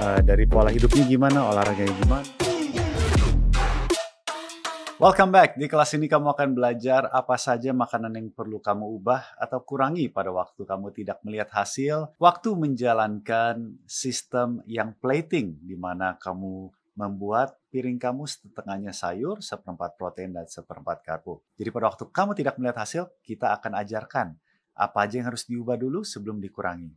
Dari pola hidupnya gimana, olahraganya gimana. Welcome back. Di kelas ini kamu akan belajar apa saja makanan yang perlu kamu ubah atau kurangi pada waktu kamu tidak melihat hasil, waktu menjalankan sistem yang plating, di mana kamu membuat piring kamu setengahnya sayur, seperempat protein, dan seperempat karbo. Jadi pada waktu kamu tidak melihat hasil, kita akan ajarkan apa aja yang harus diubah dulu sebelum dikurangi.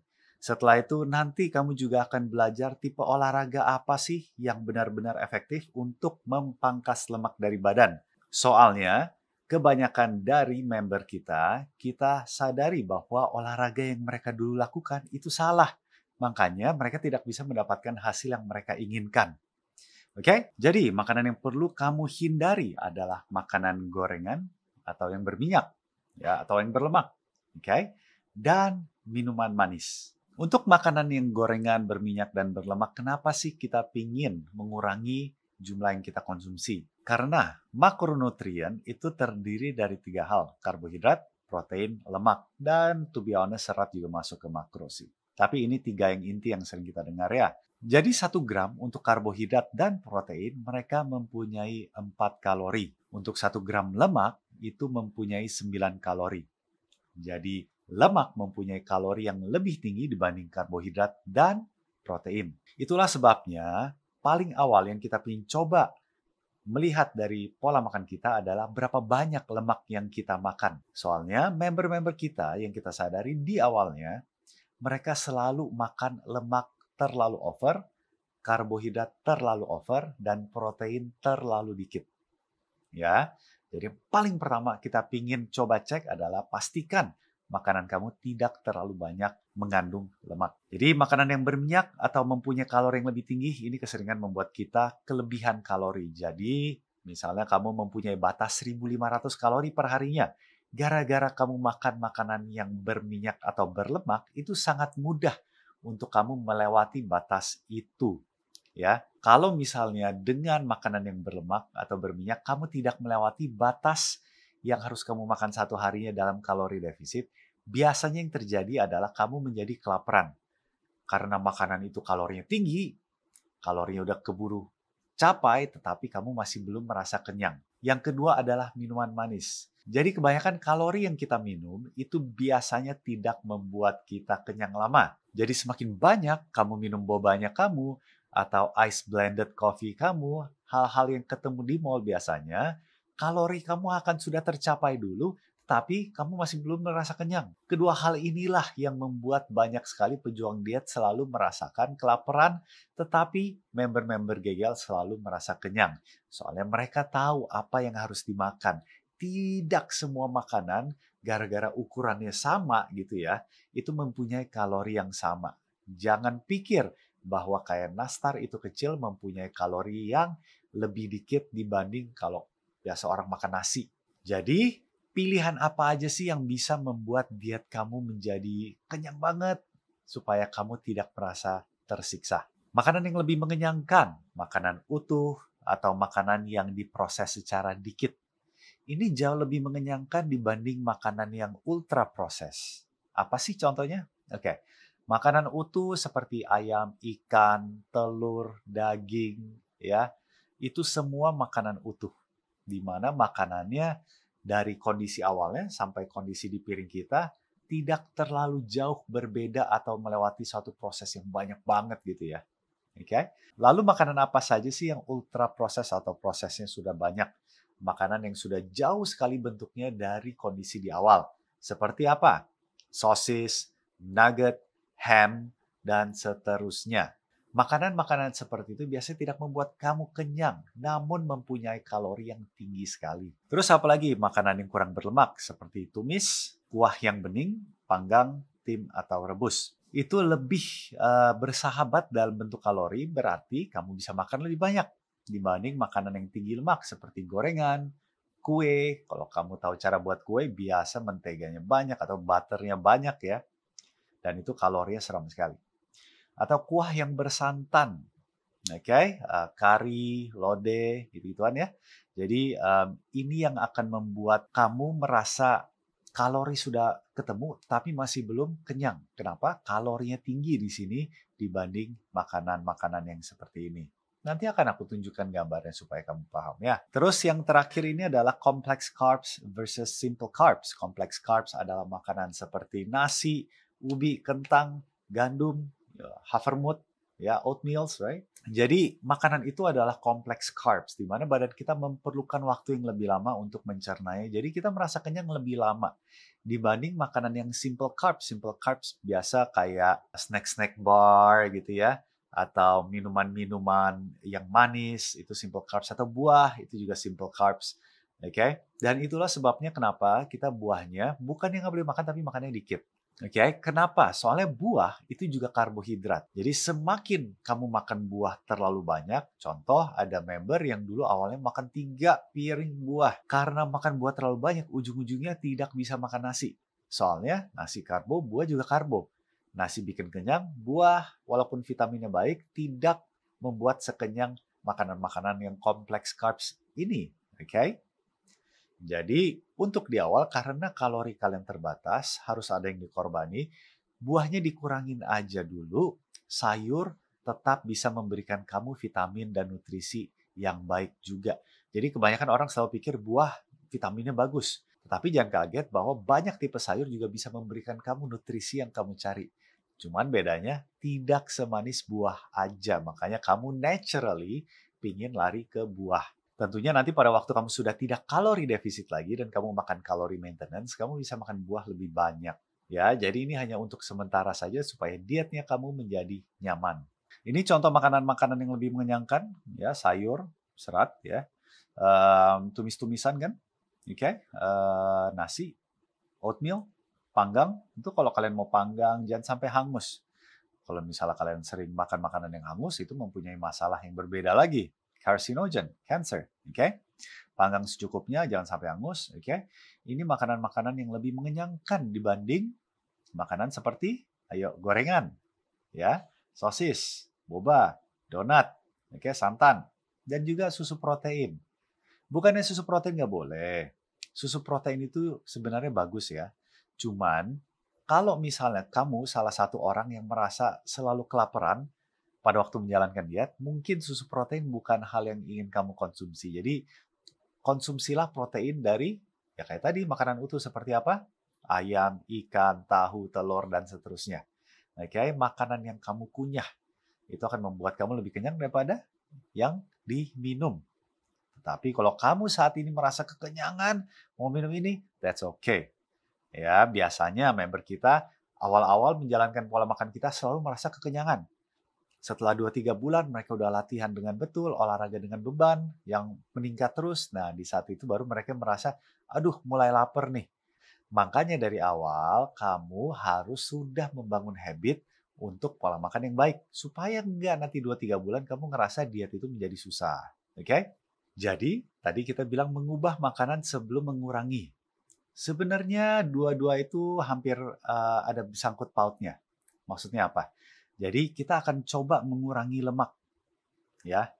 Setelah itu nanti kamu juga akan belajar tipe olahraga apa sih yang benar-benar efektif untuk memangkas lemak dari badan. Soalnya, kebanyakan dari member kita sadari bahwa olahraga yang mereka dulu lakukan itu salah. Makanya mereka tidak bisa mendapatkan hasil yang mereka inginkan. Oke? Jadi, makanan yang perlu kamu hindari adalah makanan gorengan atau yang berminyak, ya, atau yang berlemak. Oke? Dan minuman manis. Untuk makanan yang gorengan, berminyak, dan berlemak, kenapa sih kita pingin mengurangi jumlah yang kita konsumsi? Karena makronutrien itu terdiri dari 3 hal, karbohidrat, protein, lemak, dan to be honest, serat juga masuk ke makro sih. Tapi ini 3 yang inti yang sering kita dengar ya. Jadi 1 gram untuk karbohidrat dan protein, mereka mempunyai 4 kalori. Untuk 1 gram lemak, itu mempunyai 9 kalori. Jadi, lemak mempunyai kalori yang lebih tinggi dibanding karbohidrat dan protein. Itulah sebabnya paling awal yang kita ingin coba melihat dari pola makan kita adalah berapa banyak lemak yang kita makan. Soalnya member-member kita yang kita sadari di awalnya, mereka selalu makan lemak terlalu over, karbohidrat terlalu over, dan protein terlalu dikit. Ya, jadi paling pertama kita ingin coba cek adalah pastikan makanan kamu tidak terlalu banyak mengandung lemak. Jadi makanan yang berminyak atau mempunyai kalori yang lebih tinggi ini keseringan membuat kita kelebihan kalori. Jadi misalnya kamu mempunyai batas 1.500 kalori per harinya. Gara-gara kamu makan makanan yang berminyak atau berlemak, itu sangat mudah untuk kamu melewati batas itu. Ya, kalau misalnya dengan makanan yang berlemak atau berminyak, kamu tidak melewati batas yang harus kamu makan satu harinya dalam kalori defisit, biasanya yang terjadi adalah kamu menjadi kelaparan. Karena makanan itu kalorinya tinggi, kalorinya udah keburu capai, tetapi kamu masih belum merasa kenyang. Yang kedua adalah minuman manis. Jadi kebanyakan kalori yang kita minum itu biasanya tidak membuat kita kenyang lama. Jadi semakin banyak kamu minum bobanya kamu, atau ice blended coffee kamu, hal-hal yang ketemu di mall biasanya, kalori kamu akan sudah tercapai dulu, tapi kamu masih belum merasa kenyang. Kedua hal inilah yang membuat banyak sekali pejuang diet selalu merasakan kelaparan, tetapi member-member GGL selalu merasa kenyang. Soalnya mereka tahu apa yang harus dimakan. Tidak semua makanan, gara-gara ukurannya sama gitu ya, itu mempunyai kalori yang sama. Jangan pikir bahwa kayak nastar itu kecil mempunyai kalori yang lebih dikit dibanding kalau biasa orang makan nasi. Jadi, pilihan apa aja sih yang bisa membuat diet kamu menjadi kenyang banget supaya kamu tidak merasa tersiksa? Makanan yang lebih mengenyangkan, makanan utuh, atau makanan yang diproses secara dikit. Ini jauh lebih mengenyangkan dibanding makanan yang ultra proses. Apa sih contohnya? Oke. Makanan utuh seperti ayam, ikan, telur, daging, ya, itu semua makanan utuh. Di mana makanannya dari kondisi awalnya sampai kondisi di piring kita tidak terlalu jauh berbeda atau melewati suatu proses yang banyak banget gitu ya. Oke. Lalu makanan apa saja sih yang ultra proses atau prosesnya sudah banyak? Makanan yang sudah jauh sekali bentuknya dari kondisi di awal. Seperti apa? Sosis, nugget, ham, dan seterusnya. Makanan-makanan seperti itu biasanya tidak membuat kamu kenyang, namun mempunyai kalori yang tinggi sekali. Terus apalagi makanan yang kurang berlemak, seperti tumis, kuah yang bening, panggang, tim, atau rebus. Itu lebih bersahabat dalam bentuk kalori, berarti kamu bisa makan lebih banyak dibanding makanan yang tinggi lemak seperti gorengan, kue. Kalau kamu tahu cara buat kue, biasa menteganya banyak atau butternya banyak ya. Dan itu kalorinya seram sekali. Atau kuah yang bersantan. Oke, kari, lodeh, gitu-gituan ya. Jadi ini yang akan membuat kamu merasa kalori sudah ketemu tapi masih belum kenyang. Kenapa? Kalorinya tinggi di sini dibanding makanan-makanan yang seperti ini. Nanti akan aku tunjukkan gambarnya supaya kamu paham ya. Terus yang terakhir ini adalah complex carbs versus simple carbs. Complex carbs adalah makanan seperti nasi, ubi, kentang, gandum, havermut, ya, oatmeals, right? Jadi makanan itu adalah complex carbs, di mana badan kita memerlukan waktu yang lebih lama untuk mencernanya. Jadi kita merasa kenyang lebih lama dibanding makanan yang simple carbs. Simple carbs biasa kayak snack-snack bar gitu ya, atau minuman-minuman yang manis, itu simple carbs, atau buah, itu juga simple carbs. Oke? Dan itulah sebabnya kenapa kita buahnya bukan yang nggak boleh makan, tapi makannya dikit. Oke, kenapa? Soalnya buah itu juga karbohidrat. Jadi semakin kamu makan buah terlalu banyak, contoh ada member yang dulu awalnya makan 3 piring buah. Karena makan buah terlalu banyak, ujung-ujungnya tidak bisa makan nasi. Soalnya nasi karbo, buah juga karbo. Nasi bikin kenyang, buah walaupun vitaminnya baik, tidak membuat sekenyang makanan-makanan yang kompleks carbs ini. Oke? Jadi, untuk di awal, karena kalori kalian terbatas, harus ada yang dikorbani, buahnya dikurangin aja dulu, sayur tetap bisa memberikan kamu vitamin dan nutrisi yang baik juga. Jadi kebanyakan orang selalu pikir buah vitaminnya bagus. Tetapi jangan kaget bahwa banyak tipe sayur juga bisa memberikan kamu nutrisi yang kamu cari. Cuman bedanya tidak semanis buah aja. Makanya kamu naturally pingin lari ke buah. Tentunya nanti pada waktu kamu sudah tidak kalori defisit lagi dan kamu makan kalori maintenance, kamu bisa makan buah lebih banyak. Ya, jadi ini hanya untuk sementara saja supaya dietnya kamu menjadi nyaman. Ini contoh makanan-makanan yang lebih mengenyangkan, ya, sayur, serat, ya, tumis-tumisan kan, oke, nasi, oatmeal, panggang. Itu kalau kalian mau panggang jangan sampai hangus. Kalau misalnya kalian sering makan makanan yang hangus, itu mempunyai masalah yang berbeda lagi. Carcinogen, cancer, oke? Panggang secukupnya, jangan sampai hangus, oke? Ini makanan-makanan yang lebih mengenyangkan dibanding makanan seperti, ayo, gorengan, ya, sosis, boba, donat, oke, santan, dan juga susu protein. Bukannya susu protein nggak boleh. Susu protein itu sebenarnya bagus ya. Cuman, kalau misalnya kamu salah satu orang yang merasa selalu kelaparan, pada waktu menjalankan diet, mungkin susu protein bukan hal yang ingin kamu konsumsi. Jadi, konsumsilah protein dari, ya kayak tadi, makanan utuh seperti apa? Ayam, ikan, tahu, telur, dan seterusnya. Oke, makanan yang kamu kunyah. Itu akan membuat kamu lebih kenyang daripada yang diminum. Tetapi kalau kamu saat ini merasa kekenyangan, mau minum ini, that's okay. Ya, biasanya member kita awal-awal menjalankan pola makan kita selalu merasa kekenyangan. Setelah 2-3 bulan mereka udah latihan dengan betul, olahraga dengan beban yang meningkat terus. Nah, di saat itu baru mereka merasa, aduh mulai lapar nih. Makanya dari awal kamu harus sudah membangun habit untuk pola makan yang baik. Supaya enggak nanti 2-3 bulan kamu ngerasa diet itu menjadi susah. Oke? Jadi, tadi kita bilang mengubah makanan sebelum mengurangi. Sebenarnya dua-dua itu hampir ada sangkut pautnya. Maksudnya apa? Jadi kita akan coba mengurangi lemak, ya.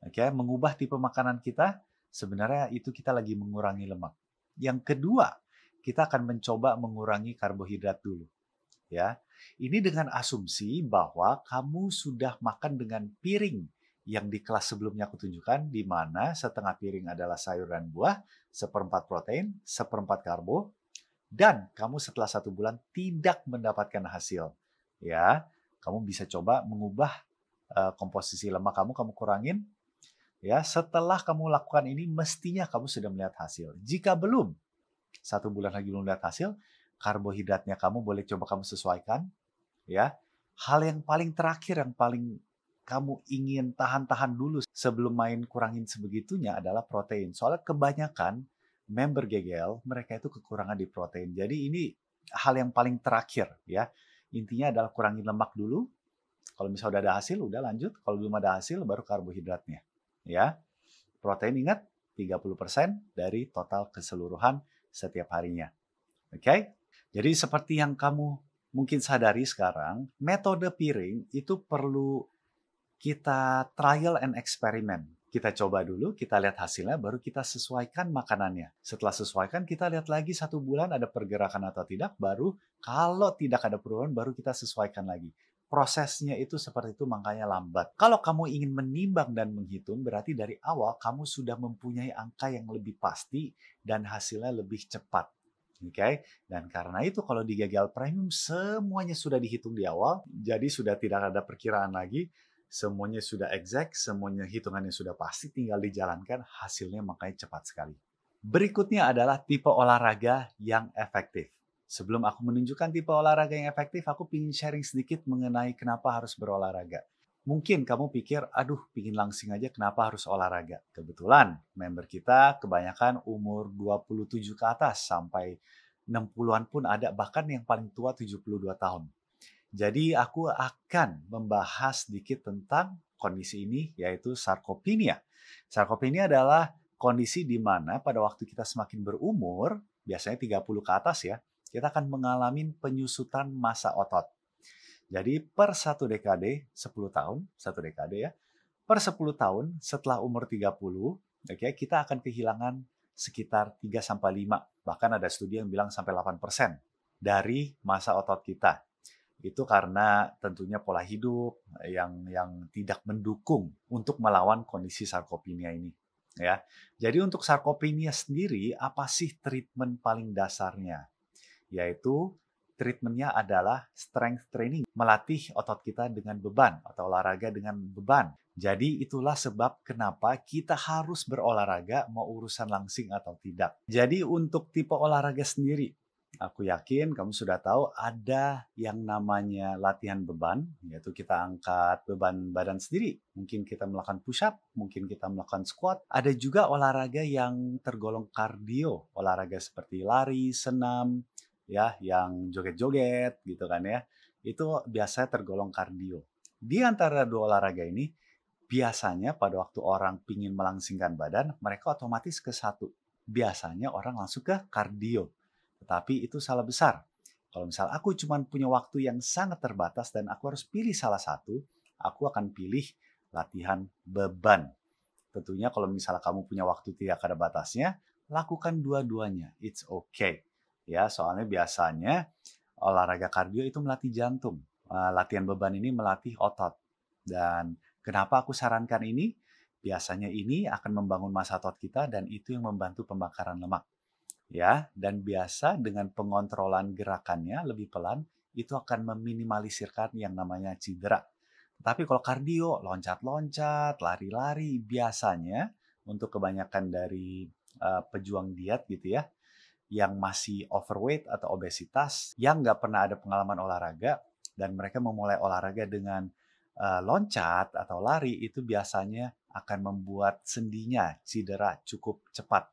Oke, mengubah tipe makanan kita, sebenarnya itu kita lagi mengurangi lemak. Yang kedua, kita akan mencoba mengurangi karbohidrat dulu, ya. Ini dengan asumsi bahwa kamu sudah makan dengan piring yang di kelas sebelumnya aku tunjukkan, di mana setengah piring adalah sayur dan buah, 1/4 protein, 1/4 karbo, dan kamu setelah 1 bulan tidak mendapatkan hasil, ya. Kamu bisa coba mengubah komposisi lemak kamu kurangin. Ya, setelah kamu lakukan ini, mestinya kamu sudah melihat hasil. Jika belum, 1 bulan lagi belum melihat hasil, karbohidratnya kamu boleh coba kamu sesuaikan. Ya, hal yang paling terakhir, yang paling kamu ingin tahan-tahan dulu sebelum main kurangin sebegitunya adalah protein. Soalnya kebanyakan member GGL, mereka itu kekurangan di protein. Jadi ini hal yang paling terakhir, ya. Intinya adalah kurangin lemak dulu. Kalau misalnya udah ada hasil, udah lanjut. Kalau belum ada hasil, baru karbohidratnya. Ya, protein ingat 30% dari total keseluruhan setiap harinya. Oke? Jadi seperti yang kamu mungkin sadari sekarang, metode piring itu perlu kita trial and experiment. Kita coba dulu, kita lihat hasilnya, baru kita sesuaikan makanannya. Setelah sesuaikan, kita lihat lagi 1 bulan ada pergerakan atau tidak, baru kalau tidak ada perubahan, baru kita sesuaikan lagi. Prosesnya itu seperti itu, makanya lambat. Kalau kamu ingin menimbang dan menghitung, berarti dari awal kamu sudah mempunyai angka yang lebih pasti dan hasilnya lebih cepat. Oke, dan karena itu kalau di gagal premium semuanya sudah dihitung di awal, jadi sudah tidak ada perkiraan lagi, semuanya sudah exact, semuanya hitungannya sudah pasti, tinggal dijalankan, hasilnya makanya cepat sekali. Berikutnya adalah tipe olahraga yang efektif. Sebelum aku menunjukkan tipe olahraga yang efektif, aku ingin sharing sedikit mengenai kenapa harus berolahraga. Mungkin kamu pikir, aduh, pingin langsing aja, kenapa harus olahraga? Kebetulan, member kita kebanyakan umur 27 ke atas, sampai 60-an pun ada, bahkan yang paling tua 72 tahun. Jadi aku akan membahas sedikit tentang kondisi ini, yaitu sarkopenia. Sarkopenia adalah kondisi di mana pada waktu kita semakin berumur, biasanya 30 ke atas ya, kita akan mengalami penyusutan massa otot. Jadi per 1 dekade, 10 tahun, 1 dekade ya, per 10 tahun setelah umur 30, oke, kita akan kehilangan sekitar 3-5, bahkan ada studi yang bilang sampai 8% dari massa otot kita. Itu karena tentunya pola hidup yang tidak mendukung untuk melawan kondisi sarkopenia ini. Ya, jadi untuk sarkopenia sendiri, apa sih treatment paling dasarnya? Yaitu treatmentnya adalah strength training, melatih otot kita dengan beban atau olahraga dengan beban. Jadi itulah sebab kenapa kita harus berolahraga mau urusan langsing atau tidak. Jadi untuk tipe olahraga sendiri, aku yakin kamu sudah tahu ada yang namanya latihan beban, yaitu kita angkat beban badan sendiri. Mungkin kita melakukan push up, mungkin kita melakukan squat. Ada juga olahraga yang tergolong kardio, olahraga seperti lari, senam, ya, yang joget-joget gitu kan ya. Itu biasanya tergolong kardio. Di antara dua olahraga ini, biasanya pada waktu orang pingin melangsingkan badan, mereka otomatis ke satu. Biasanya orang langsung ke kardio. Tetapi itu salah besar. Kalau misal aku cuma punya waktu yang sangat terbatas dan aku harus pilih salah satu, aku akan pilih latihan beban. Tentunya kalau misalnya kamu punya waktu tidak ada batasnya, lakukan dua-duanya. It's okay. Ya, soalnya biasanya olahraga kardio itu melatih jantung. Latihan beban ini melatih otot. Dan kenapa aku sarankan ini? Biasanya ini akan membangun massa otot kita dan itu yang membantu pembakaran lemak. Ya, dan biasa dengan pengontrolan gerakannya lebih pelan, itu akan meminimalisirkan yang namanya cedera. Tapi kalau kardio, loncat-loncat, lari-lari, biasanya untuk kebanyakan dari pejuang diet gitu ya, yang masih overweight atau obesitas, yang nggak pernah ada pengalaman olahraga, dan mereka memulai olahraga dengan loncat atau lari, itu biasanya akan membuat sendinya cedera cukup cepat.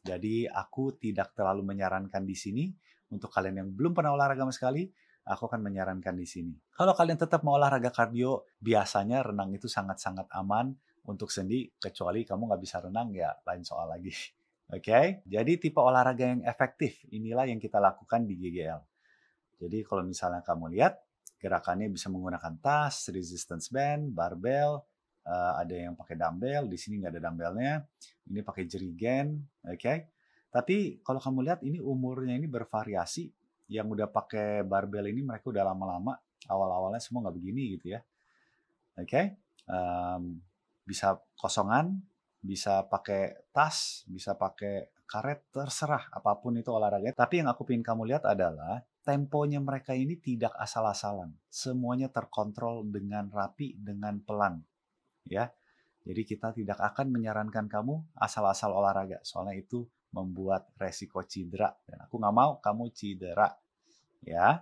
Jadi aku tidak terlalu menyarankan di sini. Untuk kalian yang belum pernah olahraga sama sekali, aku akan menyarankan di sini. Kalau kalian tetap mau olahraga kardio, biasanya renang itu sangat-sangat aman untuk sendi, kecuali kamu nggak bisa renang, ya lain soal lagi. Oke, jadi tipe olahraga yang efektif, inilah yang kita lakukan di GGL. Jadi kalau misalnya kamu lihat, gerakannya bisa menggunakan tas, resistance band, barbell, ada yang pakai dumbbell, di sini nggak ada dumbbellnya. Ini pakai jerigen, oke. Tapi kalau kamu lihat ini umurnya ini bervariasi. Yang udah pakai barbell ini mereka udah lama-lama. Awal-awalnya semua nggak begini gitu ya. Oke. Bisa kosongan, bisa pakai tas, bisa pakai karet, terserah apapun itu olahraga. Tapi yang aku ingin kamu lihat adalah temponya mereka ini tidak asal-asalan. Semuanya terkontrol dengan rapi, dengan pelan. Ya, jadi kita tidak akan menyarankan kamu asal-asal olahraga, soalnya itu membuat resiko cedera dan aku nggak mau kamu cedera. Ya,